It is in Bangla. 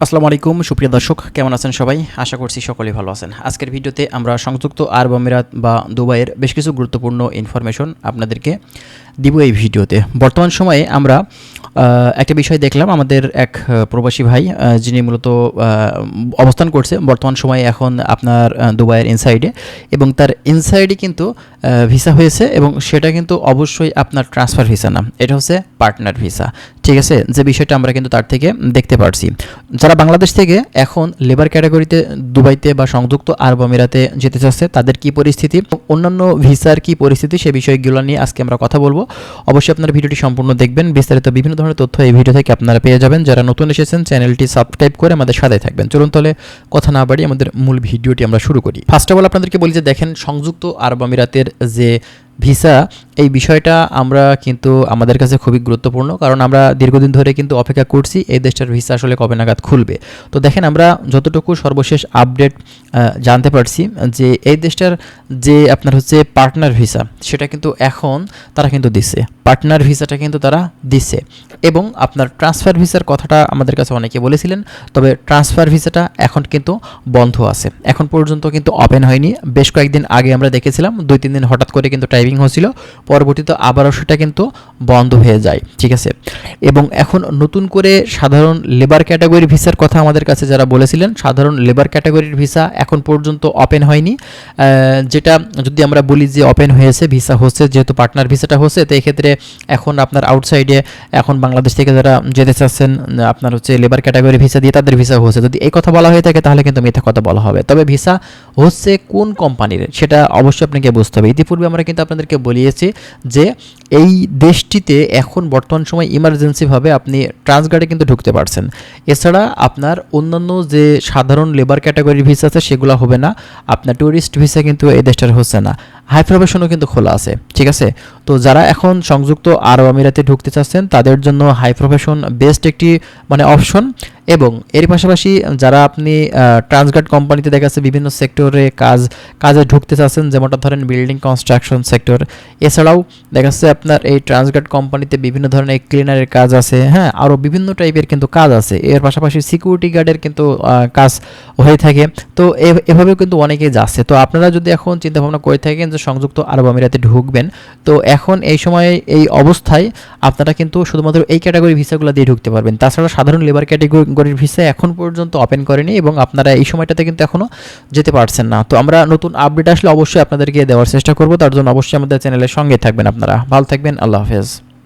আসসালামু আলাইকুম সুপ্রিয় দর্শক, কেমন আছেন সবাই? আশা করছি সকলেই ভালো আছেন। আজকের ভিডিওতে আমরা সংযুক্ত আরব আমিরাত বা দুবাইয়ের বেশ কিছু গুরুত্বপূর্ণ ইনফরমেশন আপনাদেরকে দিব এই ভিডিওতে। বর্তমান সময়ে আমরা একটা বিষয় দেখলাম, আমাদের এক প্রবাসী ভাই যিনি মূলত অবস্থান করছে বর্তমান সময়ে এখন আপনার দুবাইয়ের ইনসাইডে, এবং তার ইনসাইডে কিন্তু ভিসা হয়েছে, এবং সেটা কিন্তু অবশ্যই আপনার ট্রান্সফার ভিসা না, এটা হচ্ছে পার্টনার ভিসা। ঠিক আছে, যে বিষয়টা আমরা কিন্তু তার থেকে দেখতে পারছি। যারা বাংলাদেশ থেকে এখন লেবার ক্যাটাগরিতে দুবাইতে বা সংযুক্ত আরব আমিরাতে যেতে চাচ্ছে তাদের কি পরিস্থিতি, অন্যান্য ভিসার কি পরিস্থিতি, সে বিষয়গুলো নিয়ে আজকে আমরা কথা বলবো। অবশ্যই আপনারা ভিডিওটি সম্পূর্ণ দেখবেন, বিস্তারিত বিভিন্ন ধরনের তথ্য এই ভিডিও থেকে আপনারা পেয়ে যাবেন। যারা নতুন এসেছেন চ্যানেলটি সাবস্ক্রাইব করে আমাদের সাথে থাকবেন। চলুন তাহলে কথা না বাড়িয়ে আমাদের মূল ভিডিওটি আমরা শুরু করি। ফার্স্ট অফ অল আপনাদেরকে বলি যে দেখেন, সংযুক্ত আরব আমিরাতের যে ভিসা, এই বিষয়টা আমরা কিন্তু আমাদের কাছে খুবই গুরুত্বপূর্ণ, কারণ আমরা দীর্ঘদিন ধরে কিন্তু অপেক্ষা করছি এই দেশটার ভিসা আসলে কবে নাগাদ খুলবে। তো দেখেন, আমরা যতটুকু সর্বশেষ আপডেট জানতে পারছি যে এই দেশটার যে আপনার হচ্ছে পার্টনার ভিসা, সেটা কিন্তু এখন তারা কিন্তু দিচ্ছে, পার্টনার ভিসাটা কিন্তু তারা দিচ্ছে। এবং আপনার ট্রান্সফার ভিসার কথাটা আমাদের কাছে অনেকে বলেছিলেন, তবে ট্রান্সফার ভিসাটা এখন কিন্তু বন্ধ আছে, এখন পর্যন্ত কিন্তু ওপেন হয়নি। বেশ কয়েকদিন আগে আমরা দেখেছিলাম 2-3 দিন হঠাৎ করে কিন্তু টাইপিং হচ্ছিল, পরবর্তীতে আবারও সেটা কিন্তু বন্ধ হয়ে যায়। ঠিক আছে, এবং এখন নতুন করে সাধারণ লেবার ক্যাটাগরি ভিসার কথা আমাদের কাছে যারা বলেছিলেন, সাধারণ লেবার ক্যাটাগরির ভিসা এখন পর্যন্ত ওপেন হয়নি। যেটা যদি আমরা বলি যে ওপেন হয়েছে, ভিসা হচ্ছে, যেহেতু পার্টনার ভিসাটা হচ্ছে, তো এক্ষেত্রে এখন আপনার আউটসাইডে এখন বাংলাদেশ থেকে যারা যেতে চাচ্ছেন আপনার হচ্ছে লেবার ক্যাটাগরি ভিসা দিয়ে, তাদের ভিসা হচ্ছে। যদি এই কথা বলা হয়ে থাকে তাহলে কিন্তু মিথ্যা কথা বলা হবে। তবে ভিসা হচ্ছে কোন কোম্পানির সেটা অবশ্যই আপনাকে বুঝতে হবে। ইতিপূর্বে আমরা কিন্তু আপনাদেরকে বলিয়েছি যে এই দেশটিতে এখন বর্তমান সময় ইমার্জেন্সিভাবে আপনি ট্রান্সগার্ডে কিন্তু ঢুকতে পারছেন। এছাড়া আপনার অন্যান্য যে সাধারণ লেবার ক্যাটাগরির ভিসা আছে সেগুলো হবে না। আপনার ট্যুরিস্ট ভিসা কিন্তু এই দেশটার হচ্ছে না। হাই প্রফেশনও কিন্তু খোলা আছে। ঠিক আছে, তো যারা এখন সংযুক্ত আরব আমিরাতে ঢুকতে চাচ্ছেন তাদের জন্য হাই প্রফেশন বেস্ট একটি অপশন। এবং এর পাশাপাশি যারা আপনি ট্রান্সগার্ড কোম্পানিতে দেখা যাচ্ছে বিভিন্ন সেক্টরে কাজে ঢুকতে চাচ্ছেন, যেমনটা ধরেন বিল্ডিং কনস্ট্রাকশন সেক্টর, এছাড়াও দেখা যাচ্ছে আপনার এই ট্রান্সগার্ড কোম্পানিতে বিভিন্ন ধরনের ক্লিনারের কাজ আছে, হ্যাঁ, আরও বিভিন্ন টাইপের কিন্তু কাজ আছে। এর পাশাপাশি সিকিউরিটি গার্ডের কিন্তু কাজ হয়ে থাকে। তো এভাবেও কিন্তু অনেকেই যাচ্ছে। তো আপনারা যদি এখন চিন্তাভাবনা করে থাকেন যে সংযুক্ত আরব আমিরাতে ঢুকবেন, তো এখন এই সময়ে এই অবস্থায় আপনারা কিন্তু শুধুমাত্র এই ক্যাটাগরি ভিসাগুলো দিয়ে ঢুকতে পারবেন। তাছাড়া সাধারণ লেবার ক্যাটাগরির ভিসা এখন পর্যন্ত ওপেন করেনি, এবং আপনারা এই সময়টাতে কিন্তু এখনও যেতে পারছেন না। তো আমরা নতুন আপডেট আসলে অবশ্যই আপনাদেরকে দেওয়ার চেষ্টা করব। তার জন্য অবশ্যই আমাদের চ্যানেলের সঙ্গে থাকবেন। আপনারা ভালো থাকবেন। আল্লাহ হাফেজ।